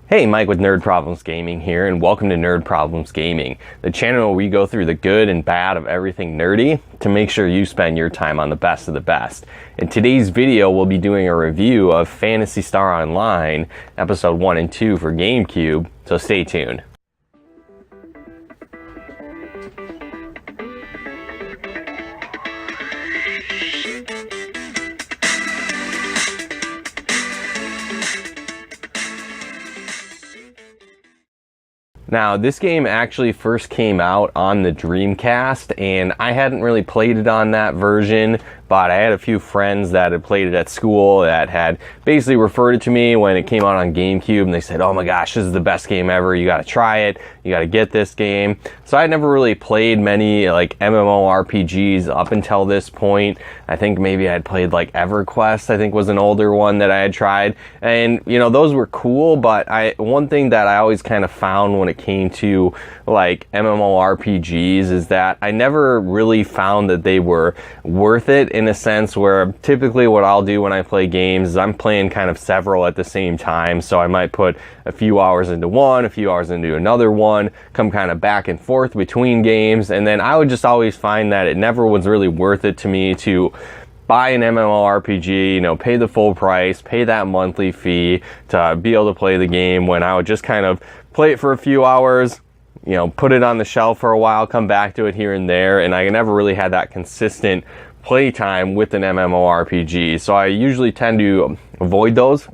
Hey, Mike with Nerd Problems Gaming here, and welcome to Nerd Problems Gaming, the channel where we go through the good and bad of everything nerdy to make sure you spend your time on the best of the best. In today's video, we'll be doing a review of Phantasy Star Online, Episode 1 and 2 for GameCube, so stay tuned. Now, this game actually first came out on the Dreamcast, and I hadn't really played it on that version, but I had a few friends that had played it at school that had basically referred it to me when it came out on GameCube, and they said, oh my gosh, this is the best game ever, you gotta try it, you gotta get this game. So I never really played many like MMO RPGs up until this point. I think maybe I had played like EverQuest, I think was an older one that I had tried, and you know, those were cool, but one thing that I always kind of found when it came to like MMO RPGs is that I never really found that they were worth it, in a sense where typically what I'll do when I play games is I'm playing kind of several at the same time. So I might put a few hours into one, a few hours into another one, come kind of back and forth between games, and then I would just always find that it never was really worth it to me to buy an MMORPG, you know, pay the full price, pay that monthly fee to be able to play the game, when I would just kind of play it for a few hours, you know, put it on the shelf for a while, come back to it here and there, and I never really had that consistent playtime with an MMORPG. So I usually tend to avoid those,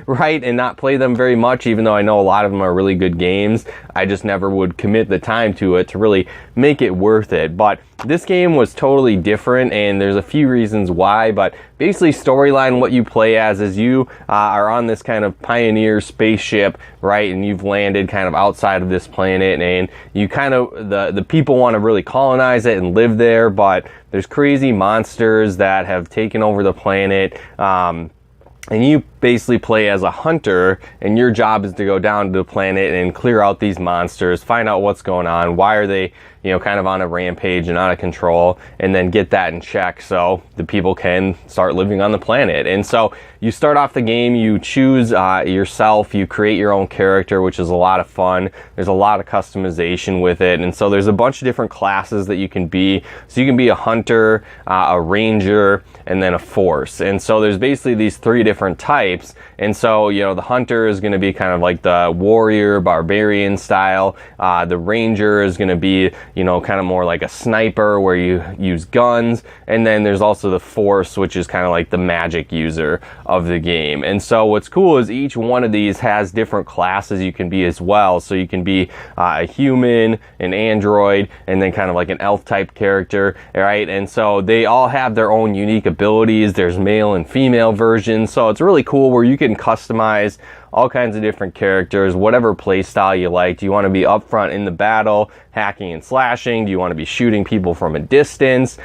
right, and not play them very much, even though I know a lot of them are really good games. I just never would commit the time to it to really make it worth it. But this game was totally different, and there's a few reasons why, but basically storyline, what you play as is you are on this kind of pioneer spaceship, right, and you've landed kind of outside of this planet, and you kind of, the people want to really colonize it and live there, but there's crazy monsters that have taken over the planet, and you basically play as a hunter, and your job is to go down to the planet and clear out these monsters, find out what's going on, why are they, you know, kind of on a rampage and out of control, and then get that in check so the people can start living on the planet. And so you start off the game, you choose yourself, you create your own character, which is a lot of fun. There's a lot of customization with it, and so there's a bunch of different classes that you can be. So you can be a hunter, a ranger, and then a force. And so there's basically these three different types. And so, you know, the hunter is going to be kind of like the warrior, barbarian style. The ranger is going to be, you know, kind of more like a sniper where you use guns. And then there's also the force, which is kind of like the magic user of the game. And so what's cool is each one of these has different classes you can be as well. So you can be a human, an android, and then kind of like an elf type character, right? And so they all have their own unique abilities. There's male and female versions. So it's really cool where you can customize all kinds of different characters, whatever play style you like. Do you want to be upfront in the battle, hacking and slashing? Do you want to be shooting people from a distance,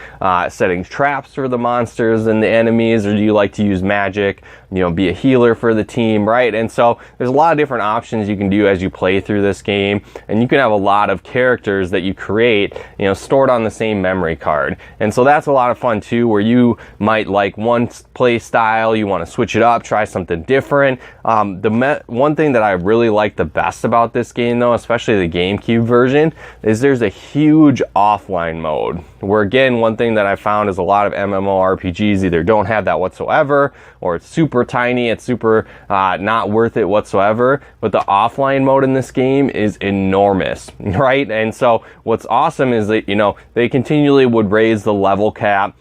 setting traps for the monsters and the enemies? Or do you like to use magic, you know, be a healer for the team, right? And so there's a lot of different options you can do as you play through this game, and you can have a lot of characters that you create, you know, stored on the same memory card. And so that's a lot of fun too, where you might like one play style, you want to switch it up, try something different. One thing that I really like the best about this game though, especially the GameCube version, is there's a huge offline mode, where again, one thing that I found is a lot of MMORPGs either don't have that whatsoever, or it's super tiny, it's super not worth it whatsoever. But the offline mode in this game is enormous, right? And so what's awesome is that, you know, they continually would raise the level cap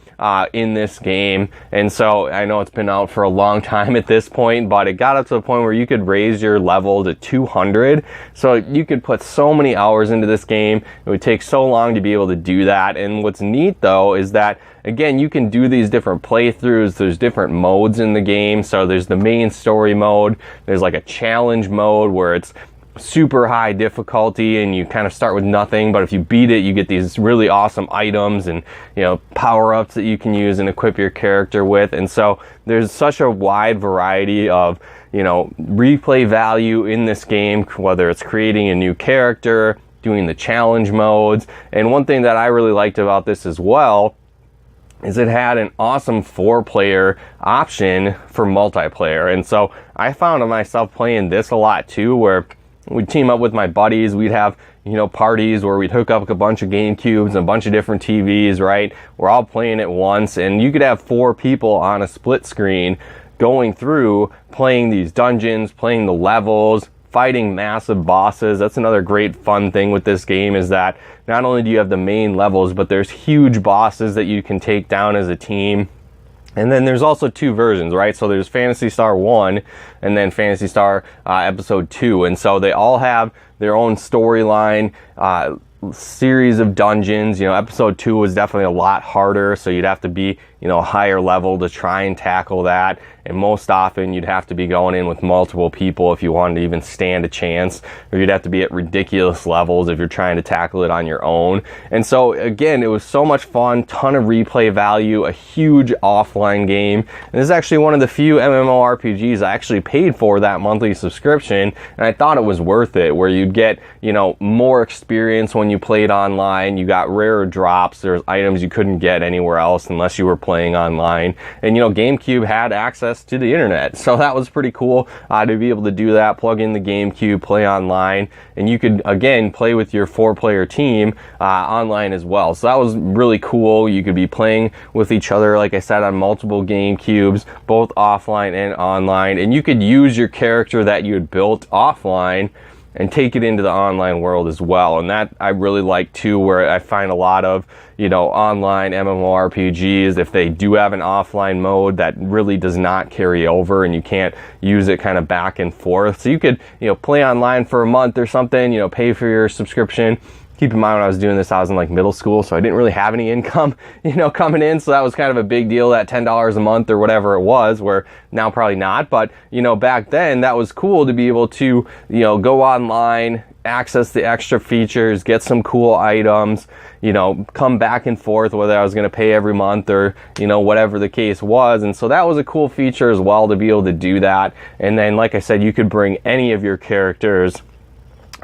in this game. And so I know it's been out for a long time at this point, but it got up to the point where you could raise your level to 200. So you could put so many hours into this game. It would take so long to be able to do that. And what's neat though is that, again, you can do these different playthroughs. There's different modes in the game. So there's the main story mode. There's like a challenge mode where it's super high difficulty and you kind of start with nothing, but if you beat it, you get these really awesome items and, you know, power-ups that you can use and equip your character with. And so there's such a wide variety of, you know, replay value in this game, whether it's creating a new character, doing the challenge modes. And one thing that I really liked about this as well is it had an awesome 4-player option for multiplayer. And so I found myself playing this a lot too, where we'd team up with my buddies. We'd have, you know, parties where we'd hook up a bunch of GameCubes and a bunch of different TVs, right? We're all playing at once, and you could have 4 people on a split screen going through, playing these dungeons, playing the levels, fighting massive bosses. That's another great fun thing with this game, is that not only do you have the main levels, but there's huge bosses that you can take down as a team. And then there's also 2 versions, right? So there's Phantasy Star 1 and then Phantasy Star Episode 2. And so they all have their own storyline, series of dungeons. You know, Episode 2 was definitely a lot harder, so you'd have to be, you know, a higher level to try and tackle that. And most often you'd have to be going in with multiple people if you wanted to even stand a chance, or you'd have to be at ridiculous levels if you're trying to tackle it on your own. And so again, it was so much fun, ton of replay value, a huge offline game. And this is actually one of the few MMORPGs I actually paid for that monthly subscription, and I thought it was worth it, where you'd get, you know, more experience when you played online. You got rarer drops. There's items you couldn't get anywhere else unless you were playing online. And, you know, GameCube had access to the internet, so that was pretty cool to be able to do that, plug in the GameCube, play online, and you could again play with your 4-player team online as well. So that was really cool. You could be playing with each other, like I said, on multiple GameCubes, both offline and online, and you could use your character that you had built offline and take it into the online world as well. And that I really like too, where I find a lot of, you know, online MMORPGs, if they do have an offline mode, that really does not carry over and you can't use it kind of back and forth. So you could, you know, play online for a month or something, you know, pay for your subscription. Keep in mind, when I was doing this, I was in like middle school, so I didn't really have any income, you know, coming in. So that was kind of a big deal, that $10 a month or whatever it was, where now probably not. But, you know, back then that was cool to be able to, you know, go online, access the extra features, get some cool items, you know, come back and forth, whether I was going to pay every month or, you know, whatever the case was. And so that was a cool feature as well, to be able to do that. And then, like I said, you could bring any of your characters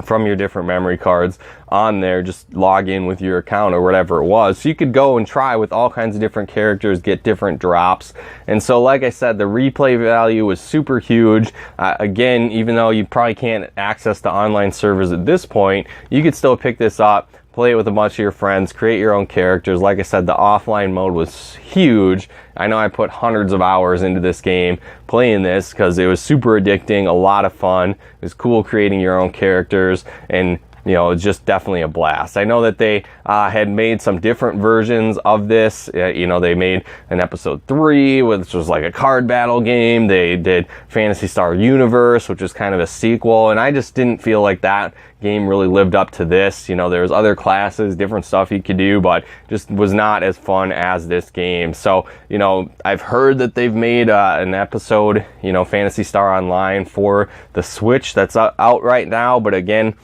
from your different memory cards on there, just log in with your account or whatever it was. So you could go and try with all kinds of different characters, get different drops. And so, like I said, the replay value was super huge. Again, even though you probably can't access the online servers at this point, you could still pick this up, play it with a bunch of your friends, create your own characters. Like I said, the offline mode was huge. I know I put hundreds of hours into this game playing this because it was super addicting, a lot of fun. It was cool creating your own characters, and you know, it's just definitely a blast. I know that they had made some different versions of this. You know, they made an episode 3, which was like a card battle game. They did Phantasy Star Universe, which was kind of a sequel, and I just didn't feel like that game really lived up to this. You know, there was other classes, different stuff you could do, but just was not as fun as this game. So, you know, I've heard that they've made an episode, you know, Phantasy Star Online for the Switch that's out right now, but again,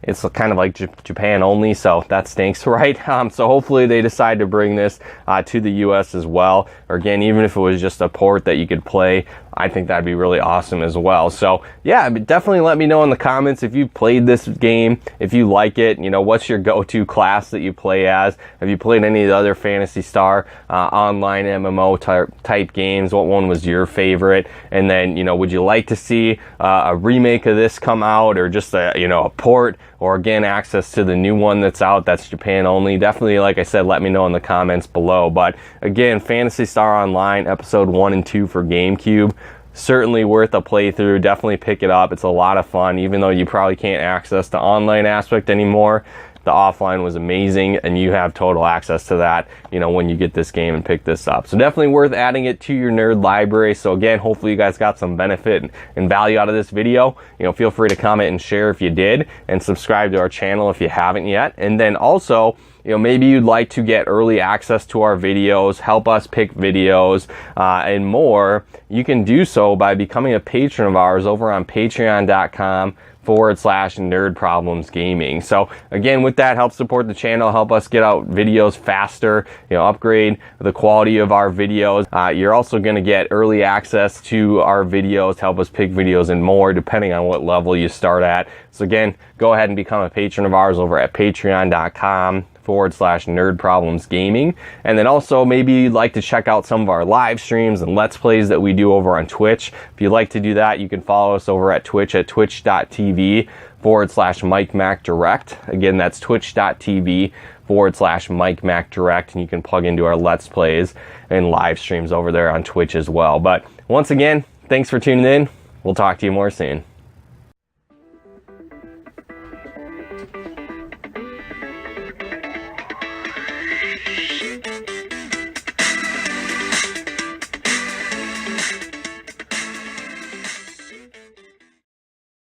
it's kind of like Japan only, so that stinks, right? So hopefully they decide to bring this to the US as well. Or again, even if it was just a port that you could play, I think that'd be really awesome as well. So yeah, definitely let me know in the comments if you've played this game, if you like it. You know, what's your go-to class that you play as? Have you played any of the other Phantasy Star online MMO type games? What one was your favorite? And then, you know, would you like to see a remake of this come out, or just a, you know, a port, or again, access to the new one that's out that's Japan only? Definitely, like I said, let me know in the comments below. But again, Phantasy Star Online episode 1 and 2 for GameCube, certainly worth a playthrough. Definitely pick it up. It's a lot of fun, even though you probably can't access the online aspect anymore. The offline was amazing, and you have total access to that, you know, when you get this game and pick this up. So definitely worth adding it to your nerd library. So again, hopefully you guys got some benefit and value out of this video. You know, feel free to comment and share if you did, and subscribe to our channel if you haven't yet. And then also, you know, maybe you'd like to get early access to our videos, help us pick videos, and more. You can do so by becoming a patron of ours over on patreon.com/Nerd Problems Gaming. So again, with that, help support the channel, help us get out videos faster, you know, upgrade the quality of our videos. You're also going to get early access to our videos, help us pick videos and more, depending on what level you start at. So again, go ahead and become a patron of ours over at patreon.com/Nerd twitch.tv/Nerd Problems Gaming. And then also maybe you'd like to check out some of our live streams and Let's Plays that we do over on Twitch. If you'd like to do that, you can follow us over at Twitch at twitch.tv/MikeMacDirect. Again, that's twitch.tv/MikeMacDirect, and you can plug into our Let's Plays and live streams over there on Twitch as well. But once again, thanks for tuning in. We'll talk to you more soon.